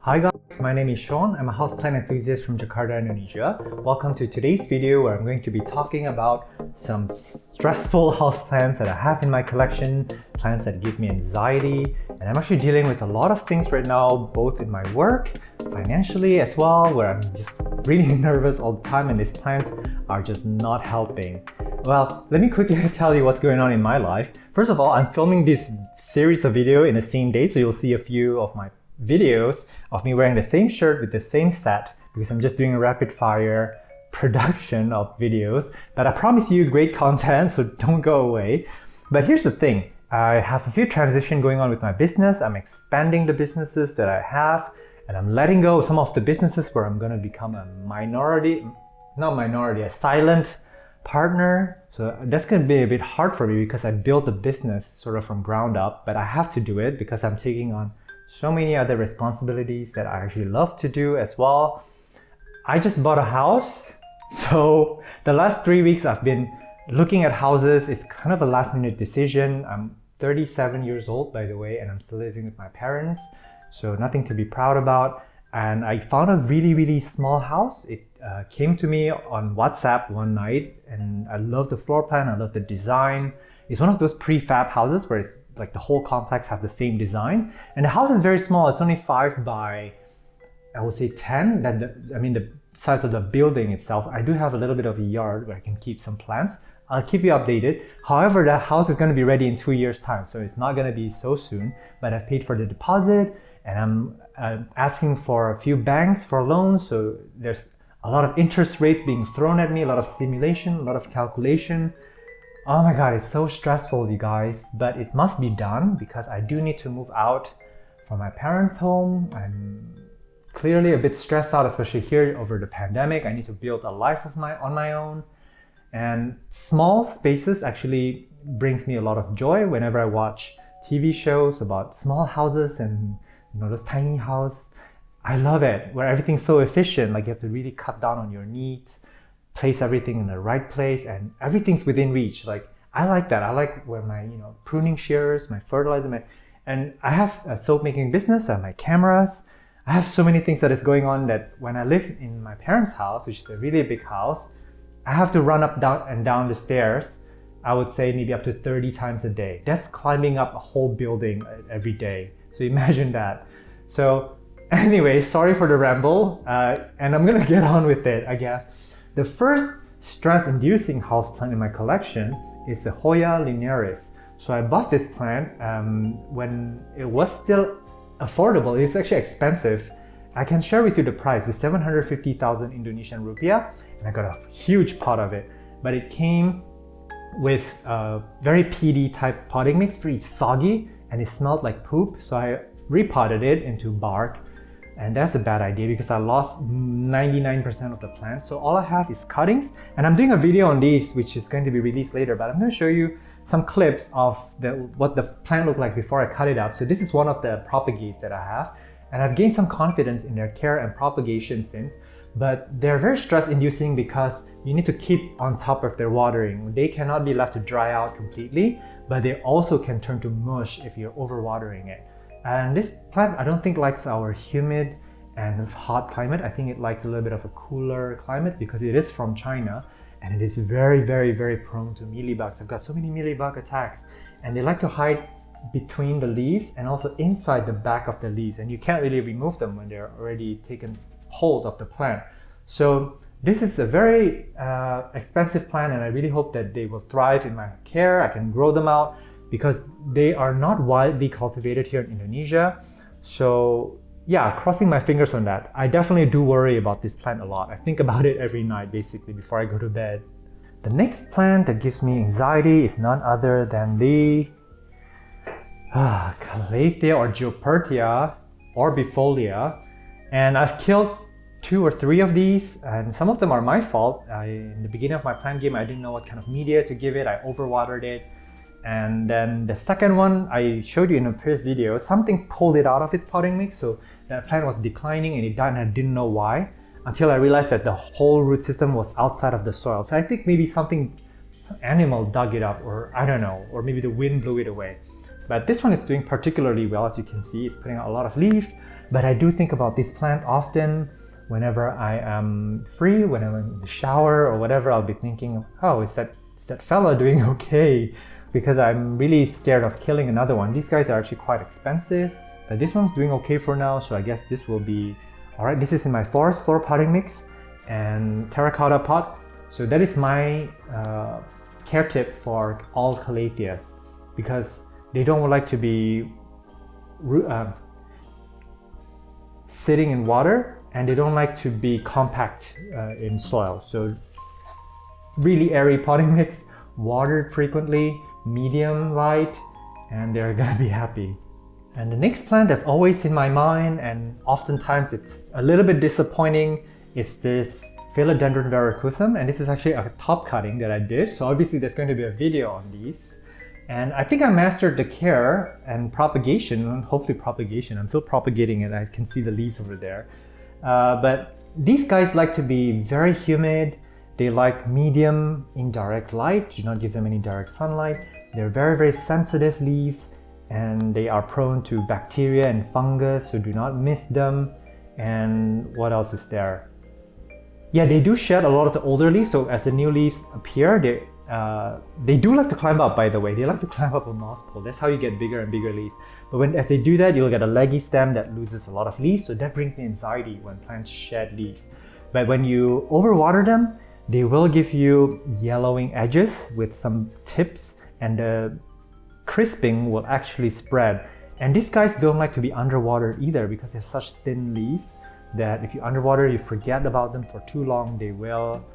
Hi guys, my name is Sean. I'm a houseplant enthusiast from Jakarta, Indonesia. Welcome to today's video where I'm going to be talking about some stressful houseplants that I have in my collection, plants that give me anxiety, and I'm actually dealing with a lot of things right now, both in my work, financially as well, where I'm just really nervous all the time and these plants are just not helping. Well, let me quickly tell you what's going on in my life. First of all, I'm filming this series of video in the same day, so you'll see a few of my videos of me wearing the same shirt with the same set because I'm just doing a rapid fire production of videos. But I promise you great content, so don't go away. But here's the thing, I have a few transitions going on with my business. I'm expanding the businesses that I have, and I'm letting go of some of the businesses where I'm gonna become a a silent partner. So that's gonna be a bit hard for me because I built the business sort of from ground up, but I have to do it because I'm taking on so many other responsibilities that I actually love to do as well. I just bought a house, so the last 3 weeks I've been looking at houses. It's kind of a last minute decision. I'm 37 years old, by the way, and I'm still living with my parents, so nothing to be proud about. And I found a really small house. It came to me on WhatsApp one night, and I love the floor plan, I love the design. It's one of those prefab houses where it's like the whole complex have the same design, and the house is very small. It's only 5 by, I would say 10. The size of the building itself. I do have a little bit of a yard where I can keep some plants. I'll keep you updated. However, that house is going to be ready in 2 years time, so it's not going to be so soon, but I've paid for the deposit, and I'm asking for a few banks for loans, so there's a lot of interest rates being thrown at me, a lot of simulation, a lot of calculation. Oh my god, it's so stressful, you guys, but it must be done because I do need to move out from my parents' home. I'm clearly a bit stressed out, especially here over the pandemic. I need to build a life on my own, and small spaces actually brings me a lot of joy whenever I watch TV shows about small houses and those tiny houses. I love it, where everything's so efficient, like you have to really cut down on your needs, place everything in the right place, and everything's within reach. Like, I like that. I like where my pruning shears, my fertilizer, and I have a soap making business, I have my cameras. I have so many things that is going on that when I live in my parents' house, which is a really big house, I have to run up and down the stairs. I would say maybe up to 30 times a day. That's climbing up a whole building every day. So imagine that. So anyway, sorry for the ramble, and I'm gonna get on with it, I guess. The first stress-inducing houseplant in my collection is the Hoya Linearis. So I bought this plant when it was still affordable. It's actually expensive. I can share with you the price. It's 750,000 Indonesian rupiah, and I got a huge pot of it. But it came with a very peaty type potting mix, pretty soggy, and it smelled like poop. So I repotted it into bark. And that's a bad idea because I lost 99% of the plant. So all I have is cuttings, and I'm doing a video on these which is going to be released later, but I'm going to show you some clips of what the plant looked like before I cut it up. So this is one of the propagates that I have, and I've gained some confidence in their care and propagation since, but they're very stress inducing because you need to keep on top of their watering. They cannot be left to dry out completely, but they also can turn to mush if you're overwatering it. And this plant, I don't think likes our humid and hot climate. I think it likes a little bit of a cooler climate because it is from China, and it is very prone to mealybugs. I've got so many mealybug attacks, and they like to hide between the leaves and also inside the back of the leaves, and you can't really remove them when they're already taken hold of the plant. So this is a very expensive plant, and I really hope that they will thrive in my care. I can grow them out, because they are not widely cultivated here in Indonesia. So yeah, crossing my fingers on that. I definitely do worry about this plant a lot. I think about it every night basically before I go to bed. The next plant that gives me anxiety is none other than the Calathea or Goeppertia orbifolia. And I've killed 2 or 3 of these, and some of them are my fault. In the beginning of my plant game, I didn't know what kind of media to give it. I overwatered it. And then the second one I showed you in a previous video, something pulled it out of its potting mix, so that plant was declining and it died, and I didn't know why until I realized that the whole root system was outside of the soil. So I think maybe some animal dug it up, or I don't know, or maybe the wind blew it away. But this one is doing particularly well. As you can see, it's putting out a lot of leaves. but I do think about this plant often. Whenever I am free, when I'm in the shower or whatever, I'll be thinking, oh, is that fella doing okay? Because I'm really scared of killing another one. These guys are actually quite expensive, but this one's doing okay for now, so I guess this will be all right. This is in my forest floor potting mix and terracotta pot. So that is my care tip for all Calatheas, because they don't like to be sitting in water, and they don't like to be compact in soil. So really airy potting mix, watered frequently, medium light, and they're gonna be happy. And the next plant that's always in my mind, and oftentimes it's a little bit disappointing, is this Philodendron Variegated, and this is actually a top cutting that I did. So obviously there's going to be a video on these. And I think I mastered the care and propagation, hopefully propagation. I'm still propagating it, I can see the leaves over there. But these guys like to be very humid. They like medium indirect light. Do not give them any direct sunlight. They're very, very sensitive leaves, and they are prone to bacteria and fungus, so do not miss them. And what else is there? Yeah, they do shed a lot of the older leaves, so as the new leaves appear, they do like to climb up, by the way. They like to climb up a moss pole. That's how you get bigger and bigger leaves. But as they do that, you'll get a leggy stem that loses a lot of leaves, so that brings me anxiety when plants shed leaves. But when you overwater them, they will give you yellowing edges with some tips, and the crisping will actually spread. And these guys don't like to be underwater either, because they have such thin leaves that if you underwater, you forget about them for too long, they will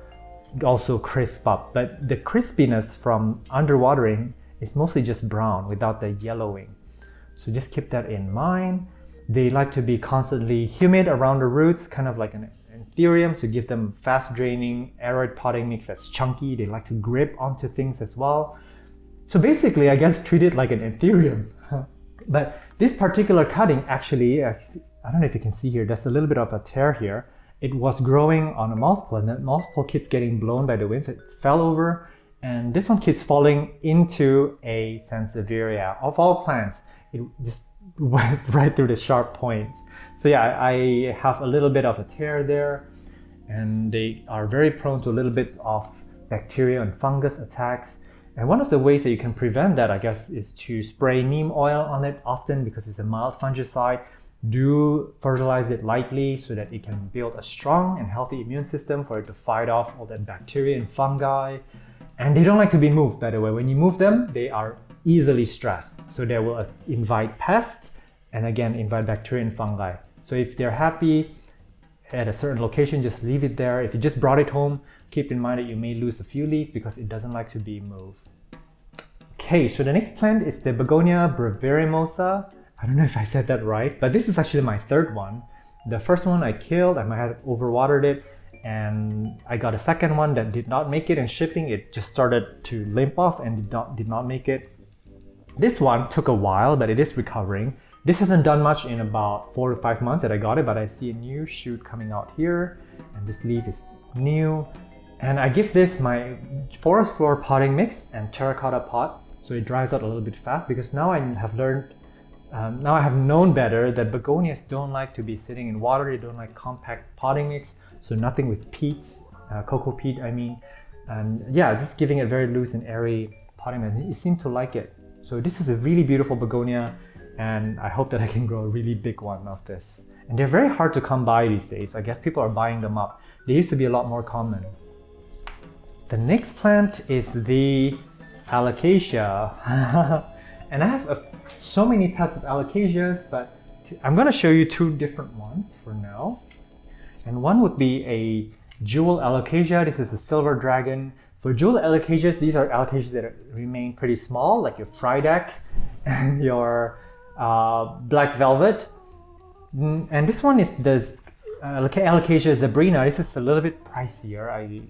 also crisp up. But the crispiness from underwatering is mostly just brown without the yellowing. So just keep that in mind. They like to be constantly humid around the roots, kind of like an anthurium, so give them fast draining arid potting mix that's chunky. They like to grip onto things as well. So basically, I guess treat it like an anthurium. But this particular cutting actually, I don't know if you can see here, there's a little bit of a tear here. It was growing on a moss pole, and that moss pole keeps getting blown by the winds. It fell over, and this one keeps falling into a Sansevieria. Of all plants, it just went right through the sharp points. So yeah, I have a little bit of a tear there, and they are very prone to a little bit of bacteria and fungus attacks. And one of the ways that you can prevent that, I guess, is to spray neem oil on it often, because it's a mild fungicide. Do fertilize it lightly so that it can build a strong and healthy immune system for it to fight off all that bacteria and fungi. And they don't like to be moved, by the way. When you move them, they are easily stressed. So they will invite pests, and again, invite bacteria and fungi. So if they're happy at a certain location, just leave it there. If you just brought it home, keep in mind that you may lose a few leaves because it doesn't like to be moved. Okay, so the next plant is the Begonia brevirimosa. I don't know if I said that right, but this is actually my third one. The first one I killed, I might have overwatered it, and I got a second one that did not make it in shipping. It just started to limp off and did not make it. This one took a while, but it is recovering. This hasn't done much in about 4 to 5 months that I got it, but I see a new shoot coming out here, and this leaf is new. And I give this my forest floor potting mix and terracotta pot, so it dries out a little bit fast, because now I have learned, now I have known better that begonias don't like to be sitting in water. They don't like compact potting mix, so nothing with peat, cocoa peat I mean. And yeah, just giving it very loose and airy potting mix. It seemed to like it. So this is a really beautiful begonia, and I hope that I can grow a really big one of this. And they're very hard to come by these days. I guess people are buying them up. They used to be a lot more common. The next plant is the Alocasia. And I have so many types of Alocasias, but I'm going to show you 2 different ones for now. And one would be a jewel Alocasia. This is a silver dragon. For jewel Alocasias, these are Alocasias that remain pretty small, like your Friedeck and your black velvet. And this one is the Alocasia zebrina. This is a little bit pricier. I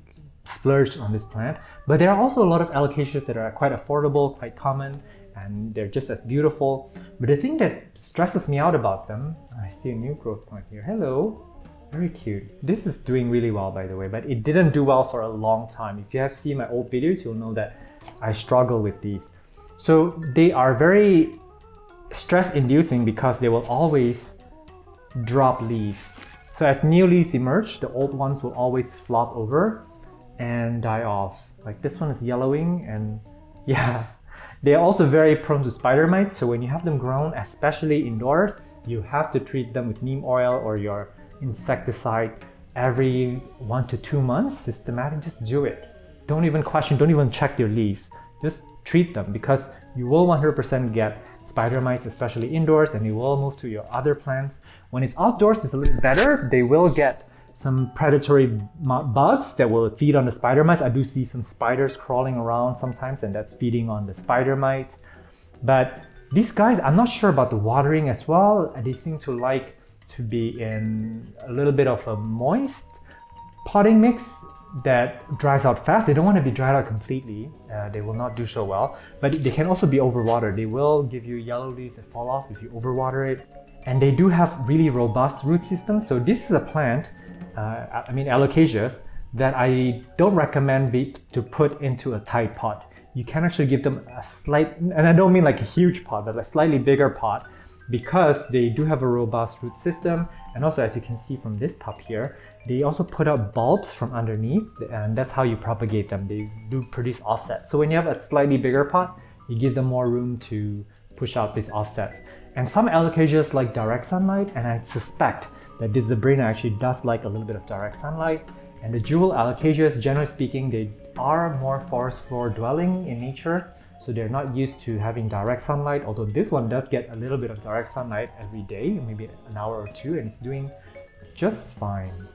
splurged on this plant, but there are also a lot of Alocasias that are quite affordable, quite common, and they're just as beautiful. But the thing that stresses me out about them, I see a new growth point here. Hello, very cute. This is doing really well, by the way, but it didn't do well for a long time. If you have seen my old videos, you'll know that I struggle with these. So they are very stress inducing because they will always drop leaves. So as new leaves emerge, the old ones will always flop over and die off. Like this one is yellowing, and yeah. They're also very prone to spider mites, so when you have them grown, especially indoors, you have to treat them with neem oil or your insecticide every 1 to 2 months. Systematic, just do it. Don't even question, don't even check your leaves. Just treat them, because you will 100% get spider mites, especially indoors, and it will move to your other plants. When it's outdoors, it's a little better. They will get some predatory bugs that will feed on the spider mites. I do see some spiders crawling around sometimes, and that's feeding on the spider mites. But these guys, I'm not sure about the watering as well. They seem to like to be in a little bit of a moist potting mix that dries out fast. They don't want to be dried out completely. They will not do so well, but they can also be overwatered. They will give you yellow leaves that fall off if you overwater it. And they do have really robust root systems. So this is a plant, Alocasias, that I don't recommend to put into a tight pot. You can actually give them a slight, and I don't mean like a huge pot, but a slightly bigger pot, because they do have a robust root system. And also, as you can see from this pup here, they also put out bulbs from underneath, and that's how you propagate them. They do produce offsets. So when you have a slightly bigger pot, you give them more room to push out these offsets. And some Alocasias like direct sunlight, and I suspect that this Zebrina actually does like a little bit of direct sunlight. And the jewel Alocasias, generally speaking, they are more forest floor dwelling in nature, so they're not used to having direct sunlight, although this one does get a little bit of direct sunlight every day, maybe an hour or two, and it's doing just fine.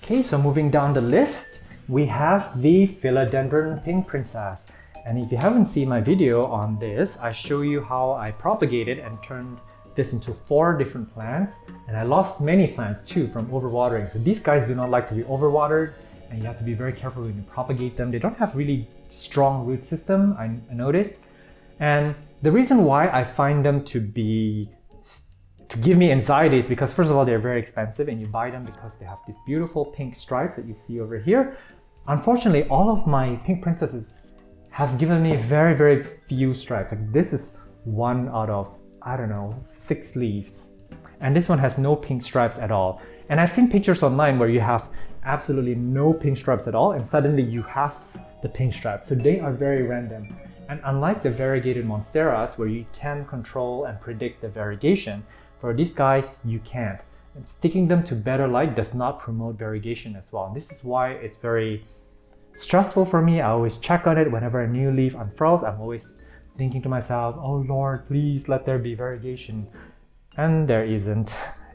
Okay, so moving down the list, we have the Philodendron Pink Princess. And if you haven't seen my video on this, I show you how I propagated and turned this into 4 different plants, and I lost many plants too from overwatering. So these guys do not like to be overwatered, and you have to be very careful when you propagate them. They don't have really strong root system, I noticed. And the reason why I find them to give me anxiety is because, first of all, they're very expensive, and you buy them because they have these beautiful pink stripes that you see over here. Unfortunately, all of my pink princesses have given me very, very few stripes. Like this is 1 out of, I don't know, 6 leaves. And this one has no pink stripes at all. And I've seen pictures online where you have absolutely no pink stripes at all, and suddenly you have the pink stripes. So they are very random. And unlike the variegated Monsteras, where you can control and predict the variegation, for these guys, you can't. And sticking them to better light does not promote variegation as well. And this is why it's very stressful for me. I always check on it whenever a new leaf unfurls. I'm always thinking to myself, oh Lord, please let there be variegation. And there isn't.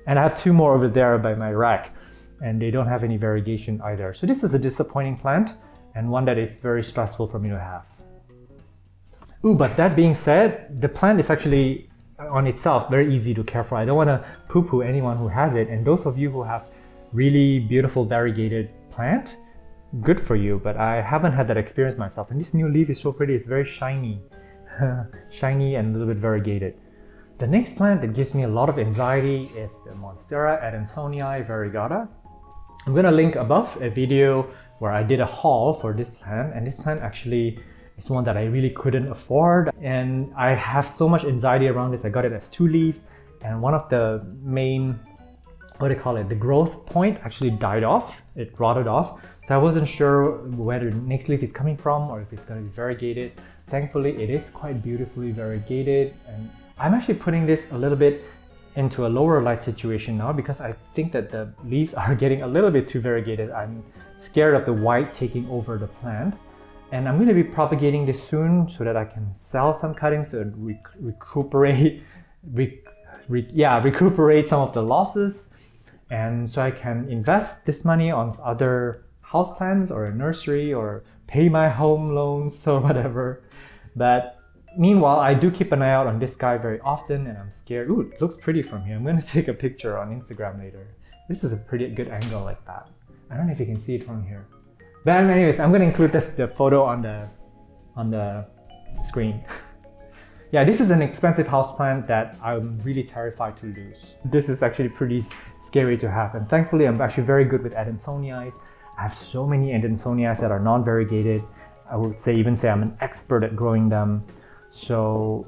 And I have 2 more over there by my rack, and they don't have any variegation either. So this is a disappointing plant, and one that is very stressful for me to have. Ooh, but that being said, the plant is actually on itself very easy to care for. I don't want to poo-poo anyone who has it, and those of you who have really beautiful variegated plant, good for you, but I haven't had that experience myself. And this new leaf is so pretty, it's very shiny. Shiny and a little bit variegated. The next plant that gives me a lot of anxiety is the Monstera adansonii variegata. I'm going to link above a video where I did a haul for this plant, and this plant actually is one that I really couldn't afford, and I have so much anxiety around this. I got it as 2 leaves, and one of the main, the growth point actually died off. It rotted off, so I wasn't sure where the next leaf is coming from or if it's going to be variegated. Thankfully, it is quite beautifully variegated, and I'm actually putting this a little bit into a lower light situation now because I think that the leaves are getting a little bit too variegated. I'm scared of the white taking over the plant, and I'm going to be propagating this soon so that I can sell some cuttings to recuperate some of the losses, and so I can invest this money on other houseplants or a nursery or pay my home loans or whatever. But meanwhile, I do keep an eye out on this guy very often, and I'm scared. Ooh, it looks pretty from here. I'm going to take a picture on Instagram later. This is a pretty good angle like that. I don't know if you can see it from here. But anyways, I'm going to include the photo on the screen. Yeah, this is an expensive houseplant that I'm really terrified to lose. This is actually pretty scary to have, and thankfully I'm actually very good with adansonii. I have so many adansonii that are non-variegated. I would even say I'm an expert at growing them. So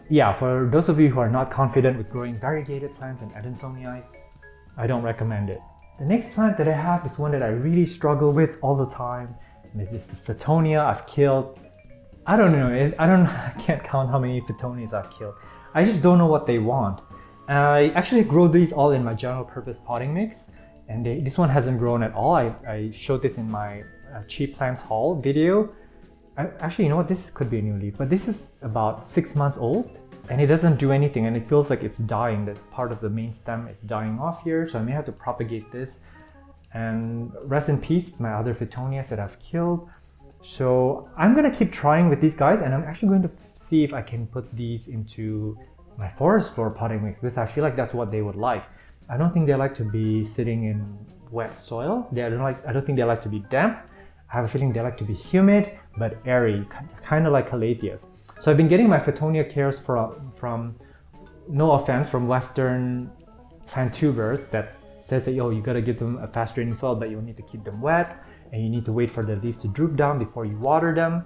yeah, for those of you who are not confident with growing variegated plants and adansonii, I don't recommend it. The next plant that I have is one that I really struggle with all the time. And this is the Fittonia. I've killed, I don't know, I can't count how many Fittonias I've killed. I just don't know what they want. I actually grow these all in my general purpose potting mix, and this one hasn't grown at all. I showed this in my cheap plants haul video. Actually, you know what, this could be a new leaf, but this is about 6 months old and it doesn't do anything, and it feels like it's dying. That part of the main stem is dying off here, so I may have to propagate this. And rest in peace, my other Fittonias that I've killed. So I'm gonna keep trying with these guys, and I'm actually going to see if I can put these into my forest floor potting mix, because I feel like that's what they would like. I don't think they like to be sitting in wet soil. I don't think they like to be damp. I have a feeling they like to be humid but airy, kind of like Calatheas. So I've been getting my Fittonia cares from, no offense, from Western plant tubers that says that, yo, you gotta give them a fast draining soil, but you need to keep them wet and you need to wait for the leaves to droop down before you water them.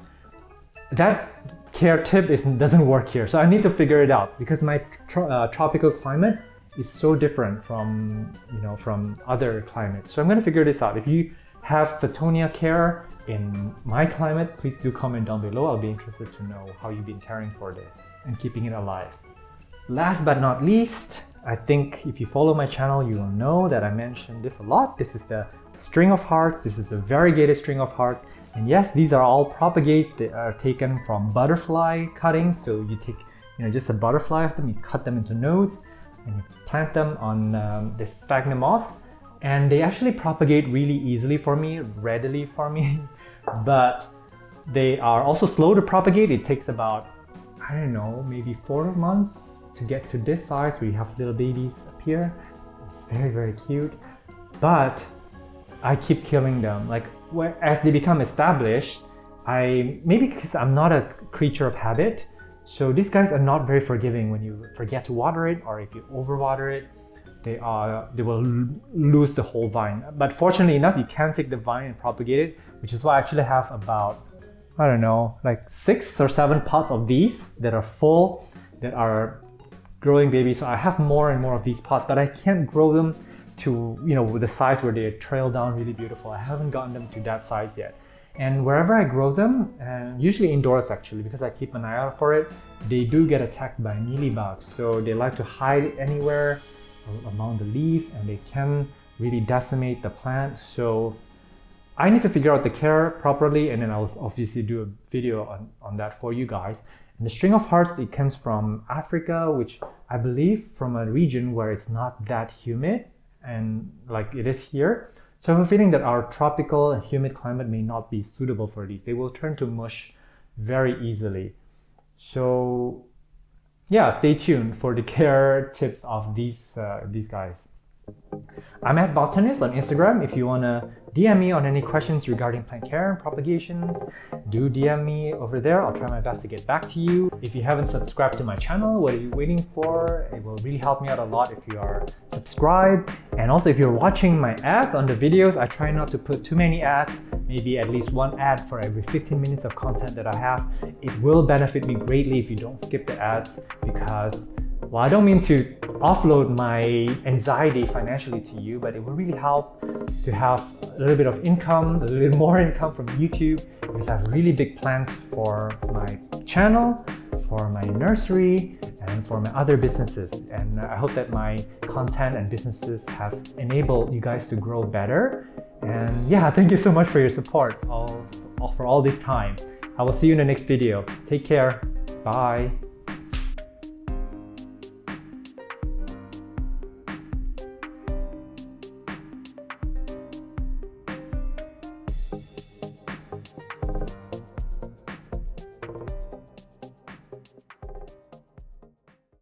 That care tip doesn't work here, so I need to figure it out, because my tropical climate is so different from other climates. So I'm gonna figure this out. If you have Fittonia care in my climate, please do comment down below. I'll be interested to know how you've been caring for this and keeping it alive. Last but not least, I think if you follow my channel, you will know that I mentioned this a lot. This is the string of hearts. This is the variegated string of hearts. And yes, these are all propagates. They are taken from butterfly cuttings. So you take just a butterfly of them, you cut them into nodes, and you plant them on this sphagnum moss. And they actually propagate really easily for me, readily for me. But they are also slow to propagate. It takes about, I don't know, maybe 4 months to get to this size where you have little babies up here. It's very, very cute. But I keep killing them. Like, as they become established, maybe because I'm not a creature of habit, so these guys are not very forgiving when you forget to water it, or if you overwater it, they will lose the whole vine. But fortunately enough, you can take the vine and propagate it, which is why I actually have about, I don't know, like 6 or 7 pots of these that are full, that are growing babies. So I have more and more of these pots, but I can't grow them to the size where they trail down really beautiful. I haven't gotten them to that size yet. And wherever I grow them, and usually indoors actually, because I keep an eye out for it, they do get attacked by mealybugs. So they like to hide anywhere among the leaves, and they can really decimate the plant. So I need to figure out the care properly, and then I'll obviously do a video on that for you guys. And the string of hearts, it comes from Africa, which I believe from a region where it's not that humid and like it is here. So I have a feeling that our tropical and humid climate may not be suitable for these. They will turn to mush very easily. So yeah, stay tuned for the care tips of these guys. I'm at Botanist on Instagram. If you want to DM me on any questions regarding plant care and propagations, do DM me over there. I'll try my best to get back to you. If you haven't subscribed to my channel, what are you waiting for? It will really help me out a lot if you are subscribed. And also, if you're watching my ads on the videos, I try not to put too many ads, maybe at least 1 ad for every 15 minutes of content that I have. It will benefit me greatly if you don't skip the ads, because, well, I don't mean to offload my anxiety financially to you, but it will really help to have a little bit of income, a little bit more income from YouTube, because I have really big plans for my channel, for my nursery, and for my other businesses. And I hope that my content and businesses have enabled you guys to grow better. And yeah, thank you so much for your support for all this time. I will see you in the next video. Take care. Bye.